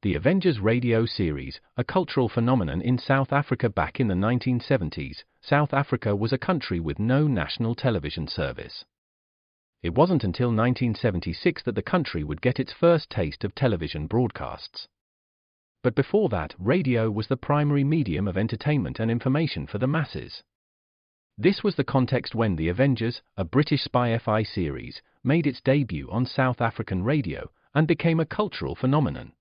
The Avengers radio series, a cultural phenomenon in South Africa back in the 1970s, South Africa was a country with no national television service. It wasn't until 1976 that the country would get its first taste of television broadcasts. But before that, radio was the primary medium of entertainment and information for the masses. This was the context when The Avengers, a British spy-fi series, made its debut on South African radio and became a cultural phenomenon.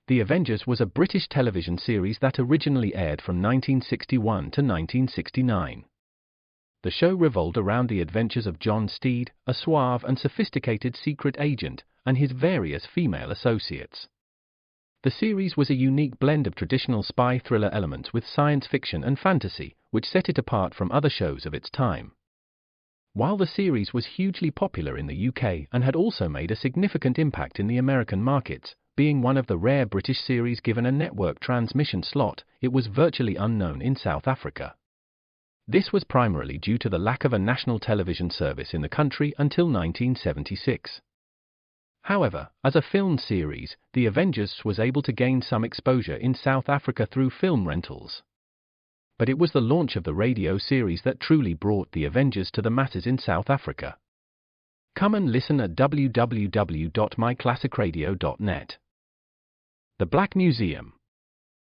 The Avengers was a British television series that originally aired from 1961 to 1969. The show revolved around the adventures of John Steed, a suave and sophisticated secret agent, and his various female associates. The series was a unique blend of traditional spy thriller elements with science fiction and fantasy, which set it apart from other shows of its time. While the series was hugely popular in the UK and had also made a significant impact in the American markets, being one of the rare British series given a network transmission slot, it was virtually unknown in South Africa. This was primarily due to the lack of a national television service in the country until 1976. However, as a film series, The Avengers was able to gain some exposure in South Africa through film rentals. But it was the launch of the radio series that truly brought The Avengers to the masses in South Africa. Come and listen at www.myclassicradio.net. The Black Museum.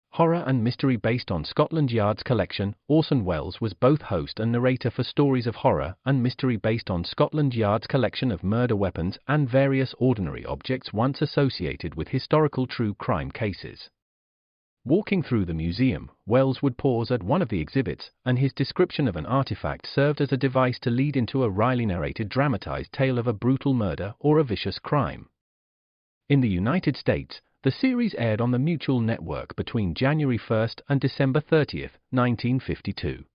Horror and mystery based on Scotland Yard's collection, Orson Welles was both host and narrator for stories of horror and mystery based on Scotland Yard's collection of murder weapons and various ordinary objects once associated with historical true crime cases. Walking through the museum, Welles would pause at one of the exhibits, and his description of an artifact served as a device to lead into a wryly narrated dramatized tale of a brutal murder or a vicious crime. In the United States, the series aired on the Mutual Network between January 1 and December 30, 1952.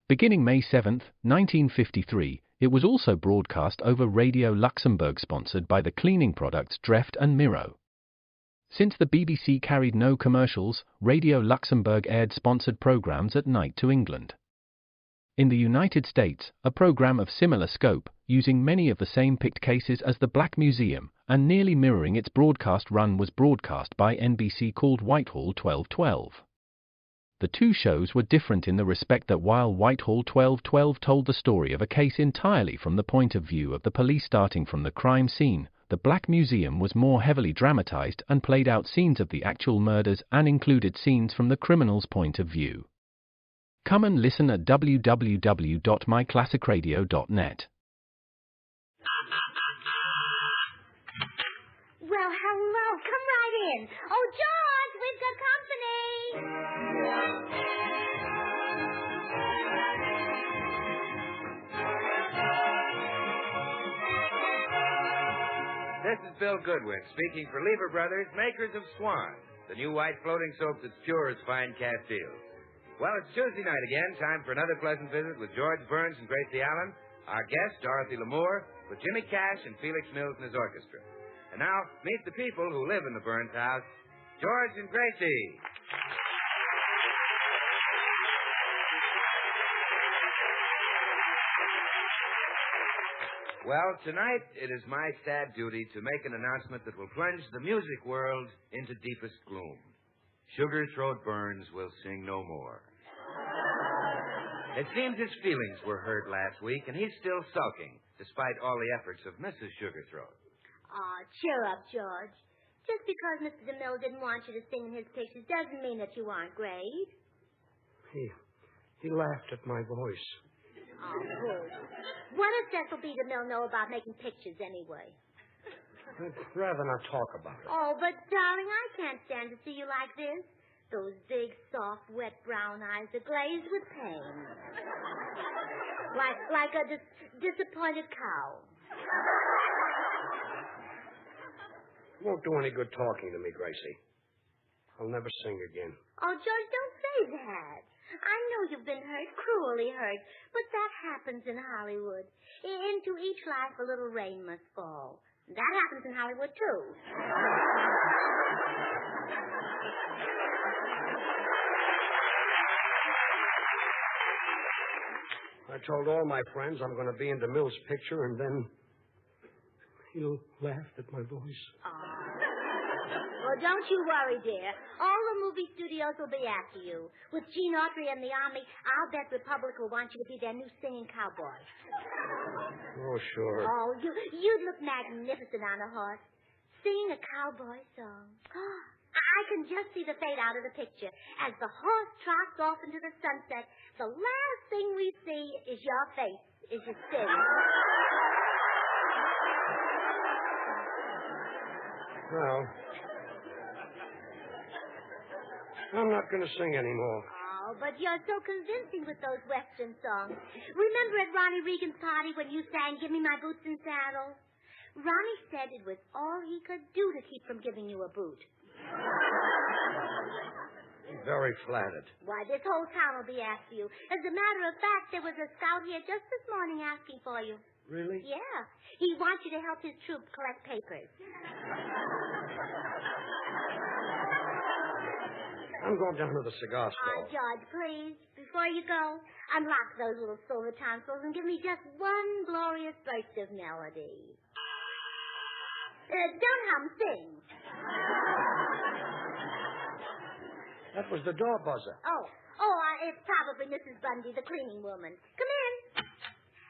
Beginning May 7, 1953, it was also broadcast over Radio Luxembourg, sponsored by the cleaning products Dreft and Miro. Since the BBC carried no commercials, Radio Luxembourg aired sponsored programs at night to England. In the United States, a program of similar scope, using many of the same picked cases as the Black Museum, and nearly mirroring its broadcast run, was broadcast by NBC called Whitehall 1212. The two shows were different in the respect that while Whitehall 1212 told the story of a case entirely from the point of view of the police starting from the crime scene, the Black Museum was more heavily dramatized and played out scenes of the actual murders and included scenes from the criminal's point of view. Come and listen at www.myclassicradio.net. Well, hello. Come right in. Oh, George, we've got company. This is Bill Goodwin, speaking for Lever Brothers, makers of Swan, the new white floating soap that's pure as fine Castile. Well, it's Tuesday night again, time for another pleasant visit with George Burns and Gracie Allen, our guest, Dorothy Lamour, with Jimmy Cash and Felix Mills and his orchestra. And now, meet the people who live in the Burns house, George and Gracie. Well, tonight it is my sad duty to make an announcement that will plunge the music world into deepest gloom. Sugar Throat Burns will sing no more. It seems his feelings were hurt last week, and he's still sulking, despite all the efforts of Mrs. Sugarthroat. Oh, cheer up, George. Just because Mr. DeMille didn't want you to sing in his pictures doesn't mean that you aren't great. He laughed at my voice. Oh, good. What does Cecil B. DeMille know about making pictures anyway? I'd rather not talk about it. Oh, but, darling, I can't stand to see you like this. Those big, soft, wet brown eyes are glazed with pain. Like a disappointed cow. It won't do any good talking to me, Gracie. I'll never sing again. Oh, George, don't say that. I know you've been hurt, cruelly hurt, but that happens in Hollywood. Into each life a little rain must fall. That happens in Hollywood, too. I told all my friends I'm going to be in DeMille's picture, and then he laughed at my voice. Oh. Well, don't you worry, dear. All the movie studios will be after you. With Gene Autry and the Army, I'll bet Republic will want you to be their new singing cowboy. Oh, sure. Oh, you'd look magnificent on a horse, singing a cowboy song. I can just see the fade out of the picture. As the horse trots off into the sunset, the last thing we see is your face as you sing. Well, I'm not going to sing anymore. Oh, but you're so convincing with those Western songs. Remember at Ronnie Reagan's party when you sang Give Me My Boots and Saddle? Ronnie said it was all he could do to keep from giving you a boot. Very flattered. Why, this whole town will be after you. As a matter of fact, there was a scout here just this morning asking for you. Really? Yeah. He wants you to help his troop collect papers. I'm going down to the cigar store. George, please, before you go, unlock those little silver tonsils and give me just one glorious burst of melody. Don't hum, sing. That was the door buzzer. It's probably Mrs. Bundy, the cleaning woman. Come in.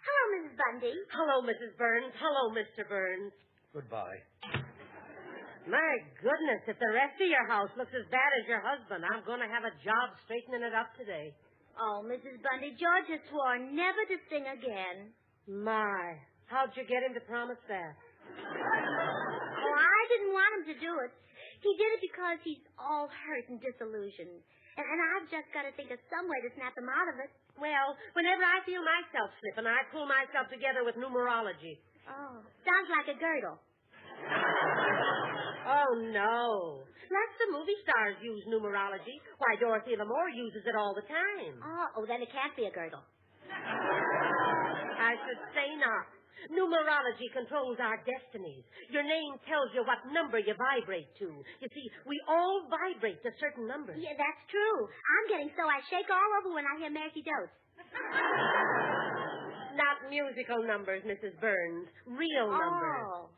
Hello, Mrs. Bundy. Hello, Mrs. Burns. Hello, Mr. Burns. Goodbye. My goodness, if the rest of your house looks as bad as your husband, I'm going to have a job straightening it up today. Oh, Mrs. Bundy, George has sworn never to sing again. My, how'd you get him to promise that? Oh, I didn't want him to do it. He did it because he's all hurt and disillusioned. And I've just got to think of some way to snap him out of it. Well, whenever I feel myself slipping, I pull myself together with numerology. Oh, sounds like a girdle. Oh, no. Lots of movie stars use numerology. Why, Dorothy Lamour uses it all the time. Oh, then it can't be a girdle. I should say not. Numerology controls our destinies. Your name tells you what number you vibrate to. You see, we all vibrate to certain numbers. Yeah, that's true. I'm getting so I shake all over when I hear Mercy Dotes. Not musical numbers, Mrs. Burns. Real numbers.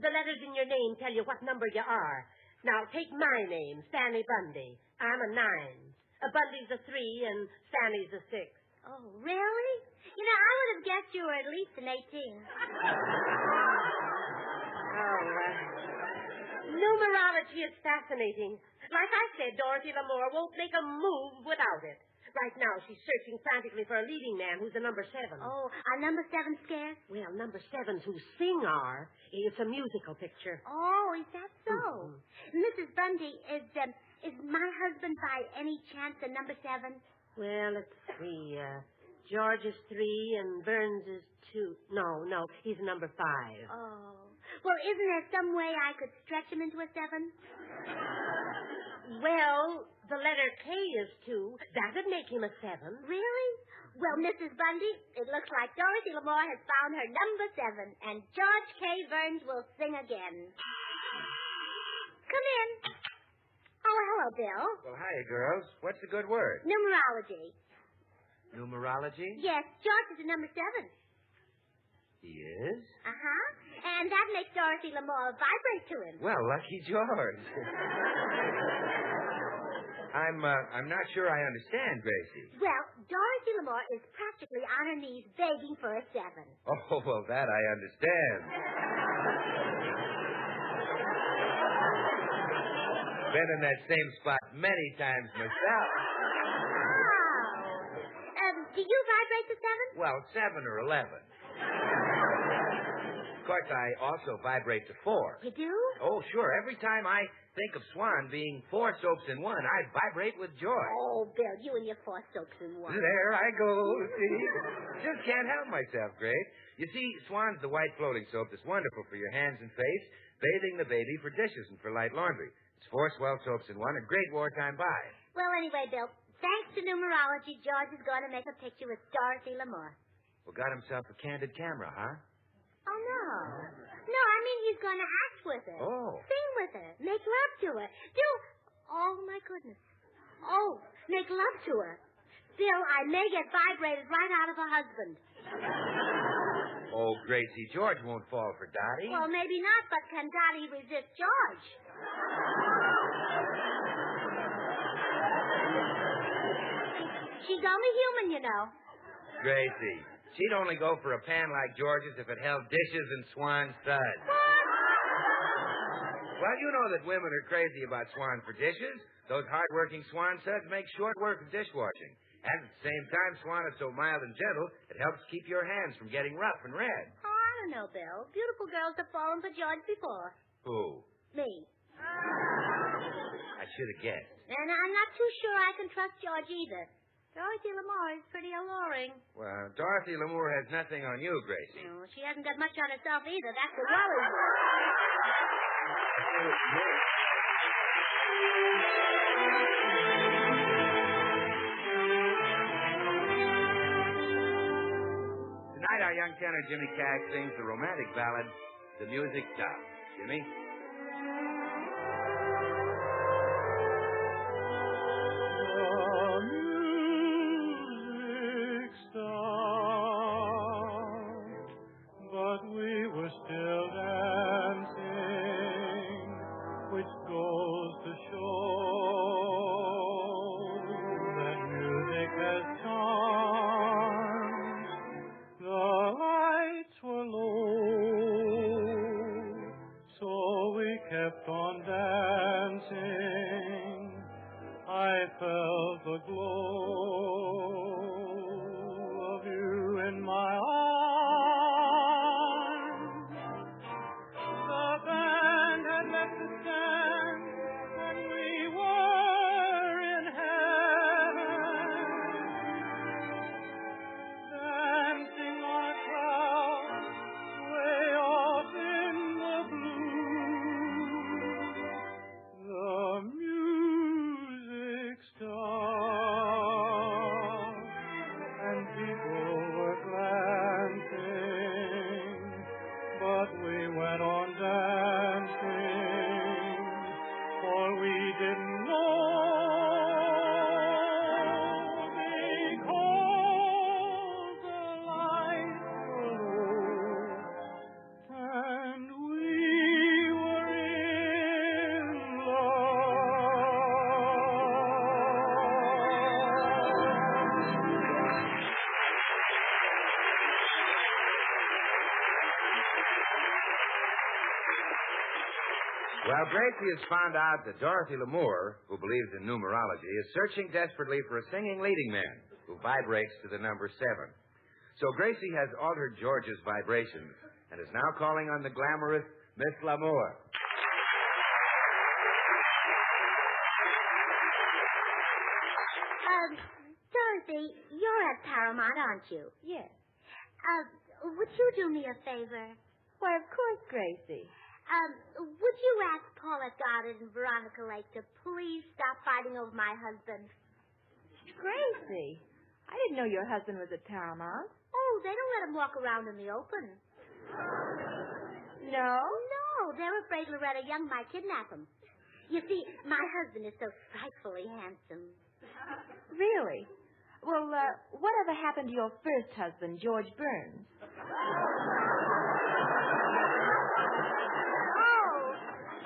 The letters in your name tell you what number you are. Now, take my name, Fanny Bundy. I'm a 9. Bundy's a 3, and Fanny's a 6. Oh, really? You know, I would have guessed you were at least an 18. Numerology is fascinating. Like I said, Dorothy Lamour won't make a move without it. Right now, she's searching frantically for a leading man who's a number 7. Oh, are number 7 scarce? Well, number 7s who sing are. It's a musical picture. Oh, is that so? Mm-hmm. Mrs. Bundy, is my husband by any chance a number 7? Well, let's see. George is 3 and Burns is 2. No, he's number 5. Oh. Well, isn't there some way I could stretch him into a 7? Well, the letter K is 2. That would make him a 7. Really? Well, Mrs. Bundy, it looks like Dorothy Lamour has found her number 7, and George K. Burns will sing again. Come in. Oh, hello, Bill. Well, hiya, girls. What's the good word? Numerology. Numerology? Yes, George is a number 7. He is? Uh-huh. And that makes Dorothy Lamour vibrate to him. Well, lucky George. I'm not sure I understand, Gracie. Well, Dorothy Lamour is practically on her knees begging for a 7. Oh, well, that I understand. Been in that same spot many times myself. Do you vibrate to 7? Well, 7 or 11. Of course, I also vibrate to 4. You do? Oh, sure. Every time I think of Swan being 4 soaps in 1, I vibrate with joy. Oh, Bill, you and your 4 soaps in 1. There I go, see? Just can't help myself, Grace. You see, Swan's the white floating soap that's wonderful for your hands and face, bathing the baby, for dishes, and for light laundry. It's 4 swell soaps in 1, a great wartime buy. Well, anyway, Bill, thanks to numerology, George is going to make a picture with Dorothy Lamour. Well, got himself a candid camera, huh? Oh, no. No, I mean he's going to act with her. Oh. Sing with her. Make love to her. Oh, my goodness. Oh, make love to her. Bill, I may get vibrated right out of a husband. Oh, Gracie, George won't fall for Dottie. Well, maybe not, but can Dottie resist George? He's only human, you know. Gracie, she'd only go for a pan like George's if it held dishes and swan studs. Well, you know that women are crazy about swan for dishes. Those hard-working swan suds make short work of dishwashing. And at the same time, swan is so mild and gentle, it helps keep your hands from getting rough and red. Oh, I don't know, Bill. Beautiful girls have fallen for George before. Who? Me. I should have guessed. And I'm not too sure I can trust George either. Dorothy Lamour is pretty alluring. Well, Dorothy Lamour has nothing on you, Gracie. No, she hasn't got much on herself either. That's the worry. Tonight, our young tenor Jimmy Cash sings the romantic ballad, The Music Stops. Jimmy? Kept on dancing, I felt the glow of you in my arms. The band had left the stand, and we were in heaven, dancing on a cloud way off in the blue. The music stopped, and people were glancing, but we went on dancing, for we didn't know, because the lights were low, and we were in Well, Gracie has found out that Dorothy Lamour, who believes in numerology, is searching desperately for a singing leading man who vibrates to the number 7. So Gracie has altered George's vibrations and is now calling on the glamorous Miss Lamour. Dorothy, you're at Paramount, aren't you? Yes. Would you do me a favor? Why, of course, Gracie. Would you ask Paulette Goddard and Veronica Lake to please stop fighting over my husband? Gracie, I didn't know your husband was at Paramount. Oh, they don't let him walk around in the open. No? No, they're afraid Loretta Young might kidnap him. You see, my husband is so frightfully handsome. Really? Well, whatever happened to your first husband, George Burns?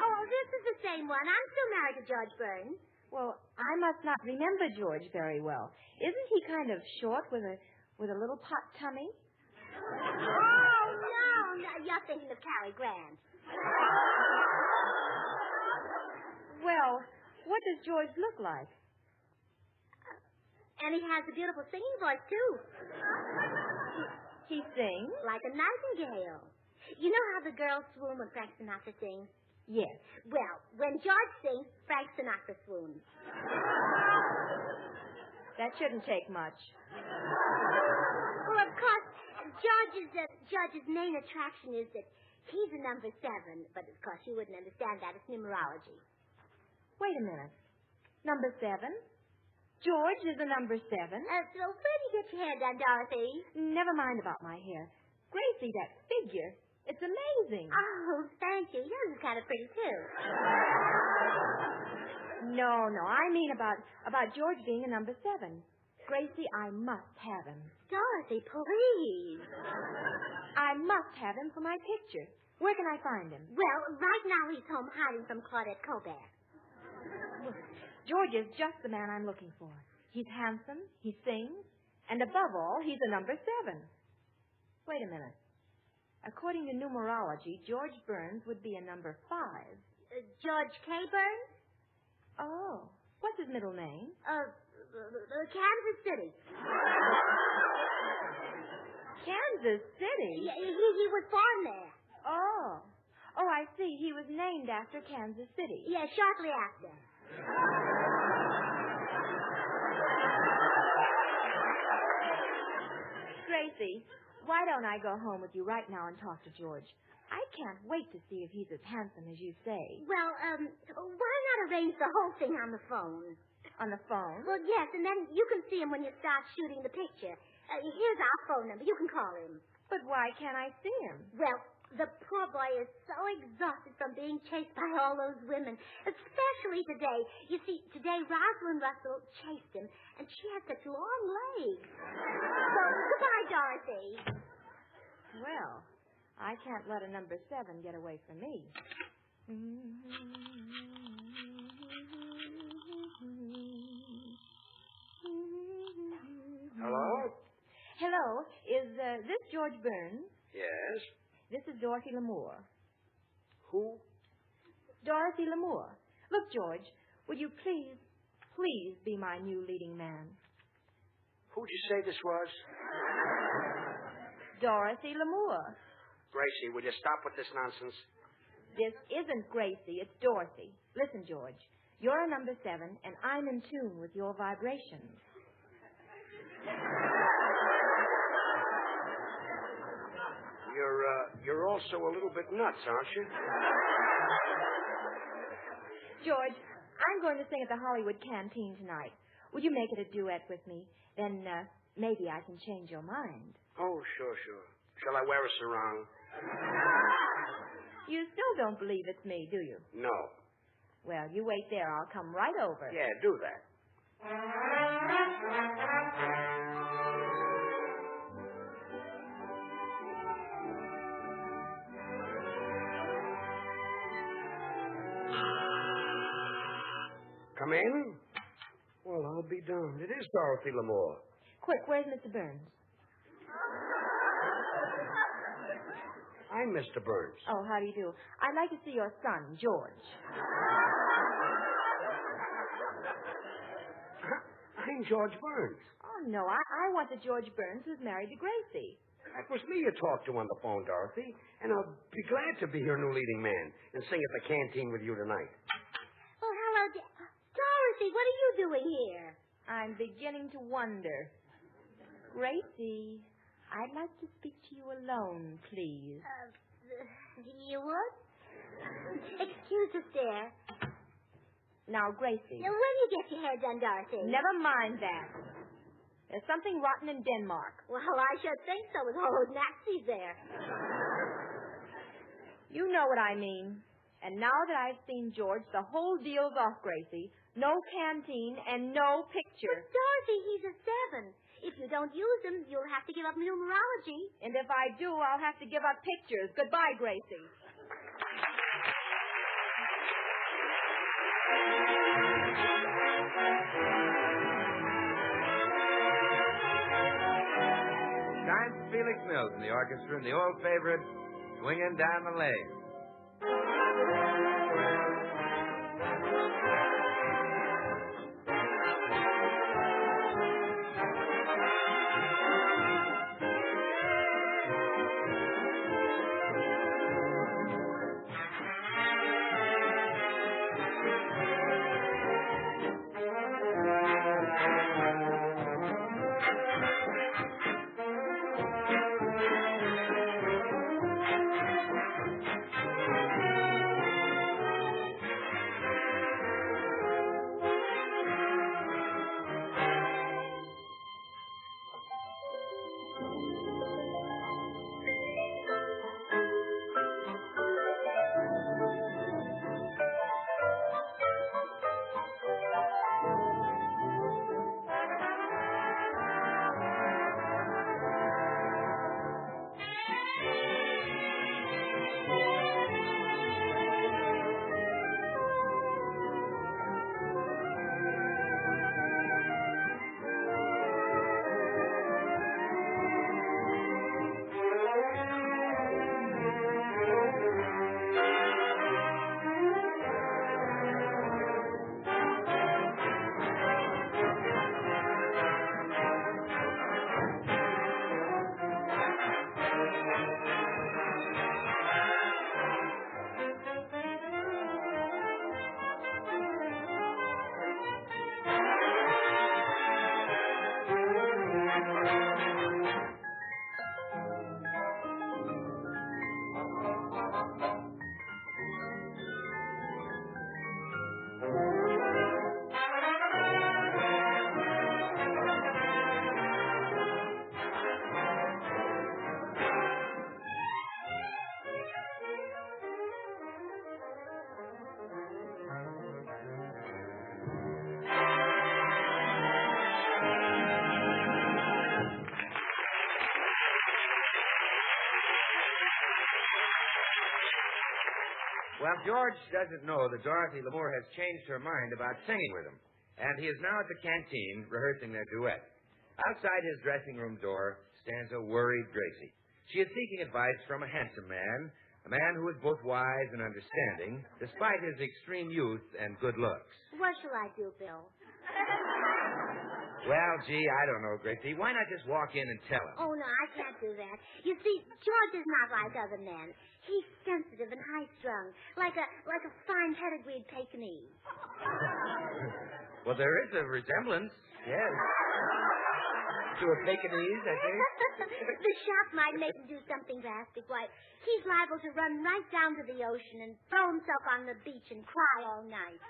Oh, this is the same one. I'm still married to George Burns. Well, I must not remember George very well. Isn't he kind of short with a little pot tummy? Oh, no, you're thinking of Cary Grant. Well, what does George look like? And he has a beautiful singing voice, too. He sings? Like a nightingale. You know how the girls swoon when Frank Sinatra sings? Yes. Well, when George sings, Frank Sinatra swoons. That shouldn't take much. Well, of course, George's main attraction is that he's a number 7, but of course you wouldn't understand that. It's numerology. Wait a minute. Number 7? George is a number 7? So where do you get your hair done, Dorothy? Never mind about my hair. Gracie, that figure. It's amazing. Oh, thank you. Yours is kind of pretty, too. No. I mean about George being a number 7. Gracie, I must have him. Dorothy, please. I must have him for my picture. Where can I find him? Well, right now he's home hiding from Claudette Colbert. George is just the man I'm looking for. He's handsome, he sings, and above all, he's a number 7. Wait a minute. According to numerology, George Burns would be a number 5. George K. Burns? Oh. What's his middle name? Kansas City. Kansas City? Yeah, he was born there. Oh. Oh, I see. He was named after Kansas City. Yeah, shortly after. Gracie, why don't I go home with you right now and talk to George? I can't wait to see if he's as handsome as you say. Well, why not arrange the whole thing on the phone? On the phone? Well, yes, and then you can see him when you start shooting the picture. Here's our phone number. You can call him. But why can't I see him? Well, the poor boy is so exhausted from being chased by all those women, especially today. You see, today Rosalind Russell chased him, and she has such long legs. So, goodbye, Dorothy. Well, I can't let a number 7 get away from me. Hello? Hello. Is this George Burns? Yes. This is Dorothy Lamour. Who? Dorothy Lamour. Look, George, would you please be my new leading man? Who'd you say this was? Dorothy Lamour. Gracie, will you stop with this nonsense? This isn't Gracie, it's Dorothy. Listen, George, you're a number 7, and I'm in tune with your vibrations. You're also a little bit nuts, aren't you? George, I'm going to sing at the Hollywood Canteen tonight. Would you make it a duet with me? Then maybe I can change your mind. Oh, sure. Shall I wear a sarong? You still don't believe it's me, do you? No. Well, you wait there. I'll come right over. Yeah, do that. Come in? Well, I'll be darned. It is Dorothy Lamour. Quick, where's Mr. Burns? I'm Mr. Burns. Oh, how do you do? I'd like to see your son, George. I'm George Burns. Oh, no, I want the George Burns who's married to Gracie. That was me you talked to on the phone, Dorothy. And I'll be glad to be your new leading man and sing at the canteen with you tonight. Oh, hello, Dorothy, what are you doing here? I'm beginning to wonder. Gracie, I'd like to speak to you alone, please. You would? Excuse us, dear. Now, Gracie. Now, when you get your hair done, Dorothy? Never mind that. There's something rotten in Denmark. Well, I should think so with all those Nazis there. You know what I mean. And now that I've seen George, the whole deal's off, Gracie. No canteen and no picture. But, Dorothy, he's a 7. If you don't use him, you'll have to give up numerology. And if I do, I'll have to give up pictures. Goodbye, Gracie. Time for Felix Mills and the orchestra and the old favorite, Swinging Down the Lane. Well, George doesn't know that Dorothy Lamour has changed her mind about singing with him, and he is now at the canteen rehearsing their duet. Outside his dressing room door stands a worried Gracie. She is seeking advice from a handsome man, a man who is both wise and understanding, despite his extreme youth and good looks. What shall I do, Bill? Well, gee, I don't know, Gracie. Why not just walk in and tell him? Oh, no, I can't do that. You see, George is not like other men. He's sensitive and high-strung, like a fine pedigreed Pekingese. Well, there is a resemblance, yes. To a Pekingese, I think. The shock might make him do something drastic. Why, he's liable to run right down to the ocean and throw himself on the beach and cry all night.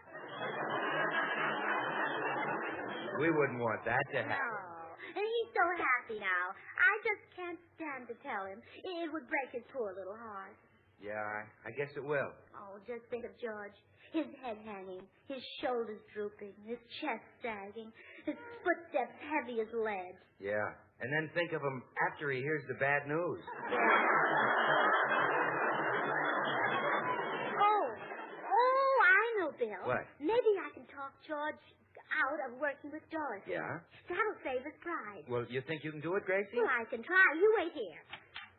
We wouldn't want that to happen. No. And he's so happy now. I just can't stand to tell him. It would break his poor little heart. Yeah, I guess it will. Oh, just think of George. His head hanging, his shoulders drooping, his chest sagging, his footsteps heavy as lead. Yeah. And then think of him after he hears the bad news. Oh, I know, Bill. What? Maybe I can talk George out of working with Dorothy. Yeah? That'll save his pride. Well, you think you can do it, Gracie? Well, I can try. You wait here.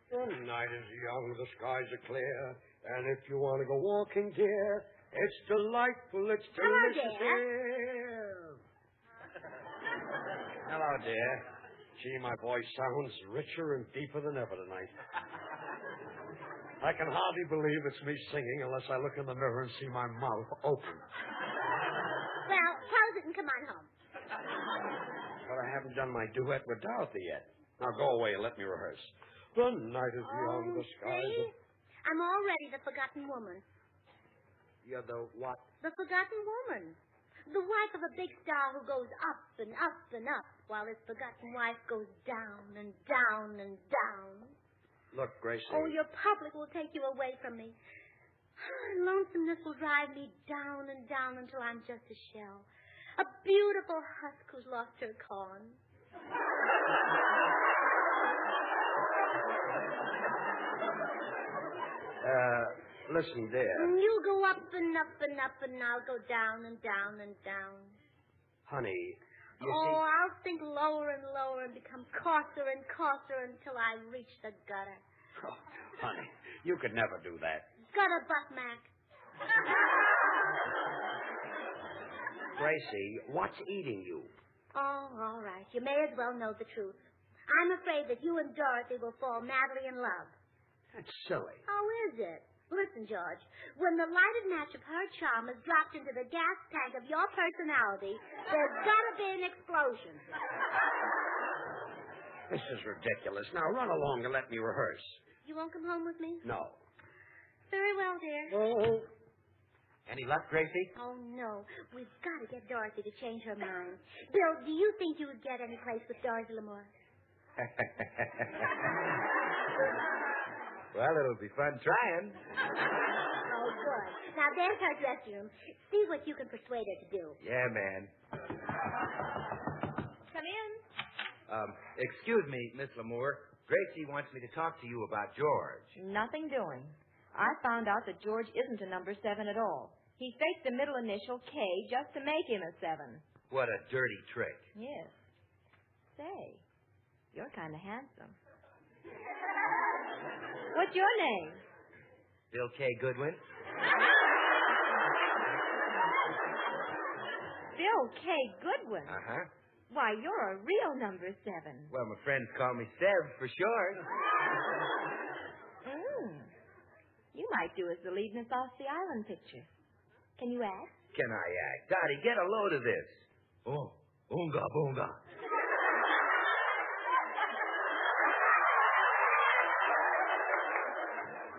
The night is young, the skies are clear, and if you want to go walking, dear, it's delightful, it's delicious. Hello, dear. Hello, dear. Gee, my voice sounds richer and deeper than ever tonight. I can hardly believe it's me singing unless I look in the mirror and see my mouth open. Well, close it and come on home. But I haven't done my duet with Dorothy yet. Now go away and let me rehearse. The night is young, the skies see? are... I'm already the forgotten woman. You're the what? The forgotten woman. The wife of a big star who goes up and up and up, while his forgotten wife goes down and down and down. Look, Gracie. Oh, your public will take you away from me. Lonesomeness will drive me down and down until I'm just a shell. A beautiful husk who's lost her corn. Listen, dear. You go up and up and up, and I'll go down and down and down. Honey, you Oh, I'll sink lower and lower and become coarser and coarser until I reach the gutter. see... Oh, honey, you could never do that. Gutter butt, Mac. Gracie, what's eating you? Oh, all right. You may as well know the truth. I'm afraid that you and Dorothy will fall madly in love. That's silly. How is it? Listen, George, when the lighted match of her charm is dropped into the gas tank of your personality, there's got to be an explosion. This is ridiculous. Now run along and let me rehearse. You won't come home with me? No. Very well, dear. Oh. Any luck, Gracie? Oh, no. We've got to get Dorothy to change her mind. Bill, do you think you would get any place with Dorothy Lamour? Well, it'll be fun trying. Oh, good. Now, there's her dressing room. See what you can persuade her to do. Yeah, man. Come in. Excuse me, Miss Lamour. Gracie wants me to talk to you about George. Nothing doing. I found out that George isn't a number 7 at all. He faked the middle initial K just to make him a 7. What a dirty trick. Yes. Say, you're kind of handsome. What's your name? Bill K. Goodwin? Bill K. Goodwin. Uh-huh. Why, you're a real number 7. Well, my friends call me Sev for short. You might do as the lead in this Off the Island picture. Can you act? Can I act? Dottie, get a load of this. Oh, oonga boonga.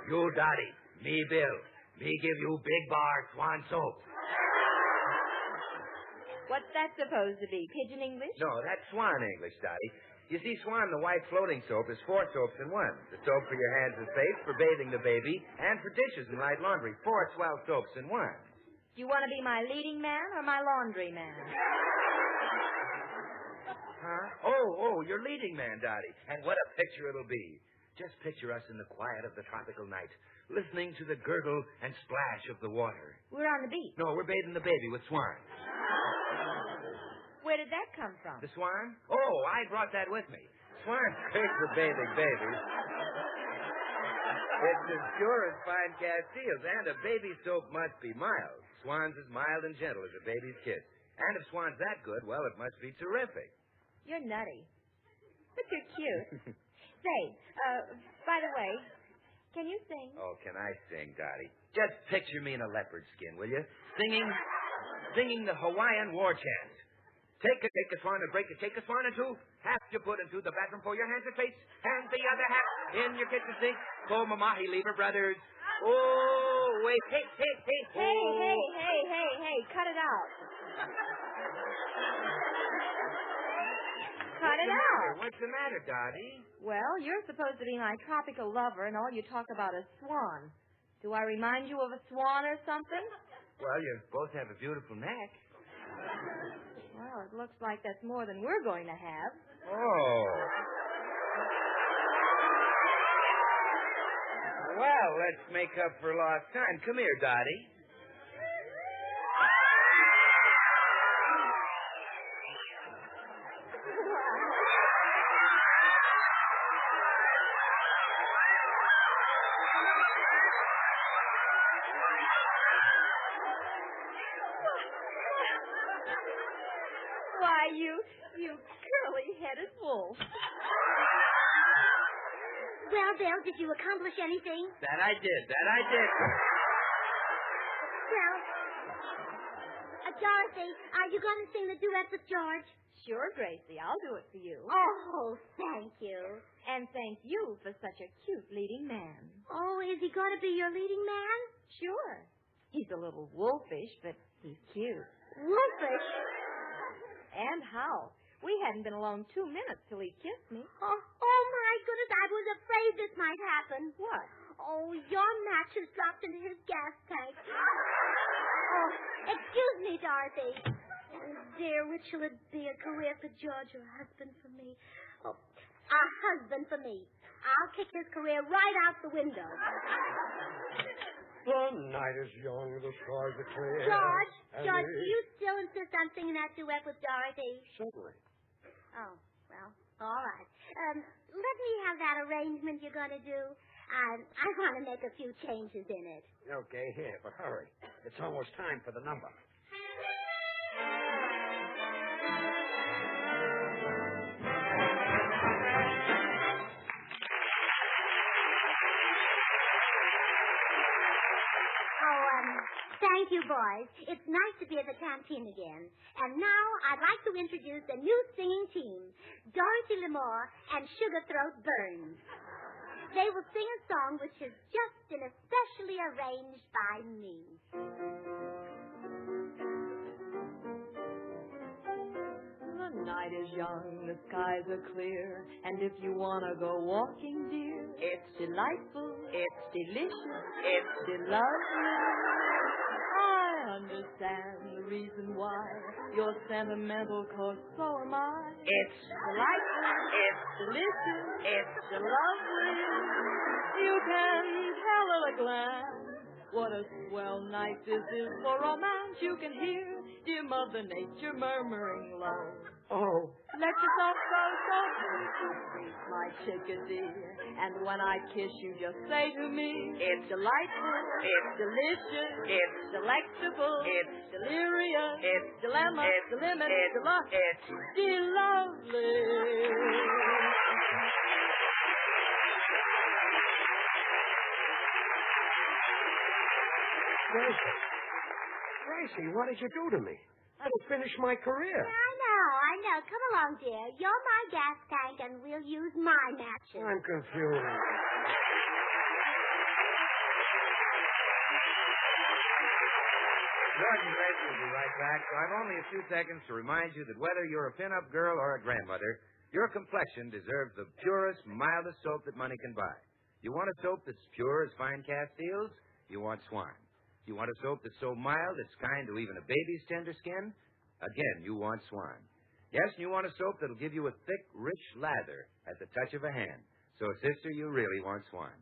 You, Dottie, me, Bill. Me give you big bar swan soap. What's that supposed to be? Pigeon English? No, that's swan English, Dottie. You see, Swan, the white floating soap, is 4 soaps in one. The soap for your hands and face, for bathing the baby, and for dishes and light laundry. 4 swell soaps in one. Do you want to be my leading man or my laundry man? Huh? Oh, you're leading man, Dottie. And what a picture it'll be. Just picture us in the quiet of the tropical night, listening to the gurgle and splash of the water. We're on the beach. No, we're bathing the baby with Swan. Where did that come from? The Swan? Oh, I brought that with me. Swan's great for bathing babies. It's as pure as fine Castiles, and a baby soap must be mild. Swan's as mild and gentle as a baby's kiss. And if Swan's that good, well, it must be terrific. You're nutty. But you're cute. Say, by the way, can you sing? Oh, can I sing, Dottie? Just picture me in a leopard skin, will you? Singing the Hawaiian war chant. Take a swan and break it. Take a swan in two. Half you put into the bathroom for your hands and face. And the other half in your kitchen sink. For Mamahi Lever Brothers. Oh, wait. Hey. Hey. Cut it out. Cut it out. What's the matter, Dottie? Well, you're supposed to be my tropical lover, and all you talk about is swan. Do I remind you of a swan or something? Well, you both have a beautiful neck. Well, it looks like that's more than we're going to have. Oh. Well, let's make up for lost time. Come here, Dottie. Why, you curly-headed wolf. Well, Bill, did you accomplish anything? That I did. Well, Dorothy, are you going to sing the duet with George? Sure, Gracie, I'll do it for you. Oh, thank you. And thank you for such a cute leading man. Oh, is he going to be your leading man? Sure. He's a little wolfish, but he's cute. Wolfish? And how? We hadn't been alone 2 minutes till he kissed me. Oh, my goodness, I was afraid this might happen. What? Oh, your match has dropped into his gas tank. Oh, excuse me, Dorothy. Oh, dear, which shall it be, a career for George or a husband for me? Oh, a husband for me. I'll kick his career right out the window. The night is young, the stars are clear. George, do you still insist on singing that duet with Dorothy? Certainly. Oh, well, all right. Let me have that arrangement you're going to do. I want to make a few changes in it. Okay, here, but hurry. It's almost time for the number. Thank you, boys. It's nice to be at the canteen again. And now I'd like to introduce a new singing team, Dorothy Lamour and Sugarthroat Burns. They will sing a song which has just been especially arranged by me. The night is young, the skies are clear, and if you want to go walking, dear, it's delightful, it's delicious, it's delightful. I understand the reason why you're sentimental, 'cause so am I. It's delightful, it's delicious, it's lovely. You can tell at a glance what a swell night this is for romance. You can hear dear Mother Nature murmuring low. Oh. Let yourself go so sweet, my chickadee. And when I kiss you, just say to me, it's delightful, it's delicious, it's delectable, it's delirious, it's dilemma, it's limit, it's de-lovely. Gracie, what did you do to me? That'll finish my career. I know. Come along, dear. You're my gas tank, and we'll use my matches. I'm confused. George and Grace will be right back, so I've only a few seconds to remind you that whether you're a pin-up girl or a grandmother, your complexion deserves the purest, mildest soap that money can buy. You want a soap that's pure as fine Castiles? You want Swan. You want a soap that's so mild it's kind to even a baby's tender skin? Again, you want Swan. Yes, and you want a soap that'll give you a thick, rich lather at the touch of a hand. So, sister, you really want Swan.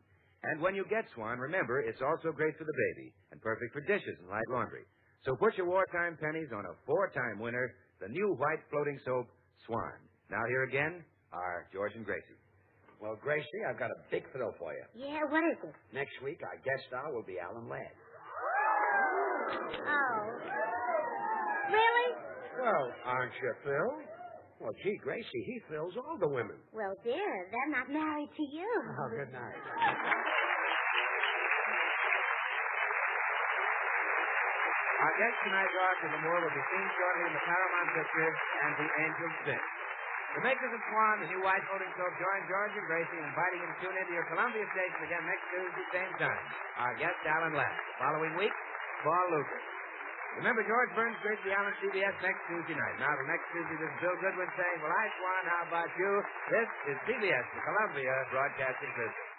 And when you get Swan, remember, it's also great for the baby and perfect for dishes and light laundry. So put your wartime pennies on a 4-time winner, the new white floating soap, Swan. Now here again are George and Gracie. Well, Gracie, I've got a big thrill for you. Yeah, what is it? Next week, our guest star will be Alan Ladd. Oh. Really? Well, aren't you, Phil? Well, gee, Gracie, he thrills all the women. Well, dear, they're not married to you. Oh, good night. Our guest tonight, Dorothy Lamour, will be seen shortly in the Paramount picture and the Angels Sing. The makers of Swan, the new white floating soap, join George and Gracie in inviting you to tune into your Columbia station again next Tuesday, same time. Our guest, Alan Ladd. Following week, Paul Lucas. Remember, George Burns, Gracie Allen, CBS next Tuesday night. Now, the next Tuesday, this is Bill Goodwin saying, well, hi, Swan, how about you? This is CBS, the Columbia Broadcasting System.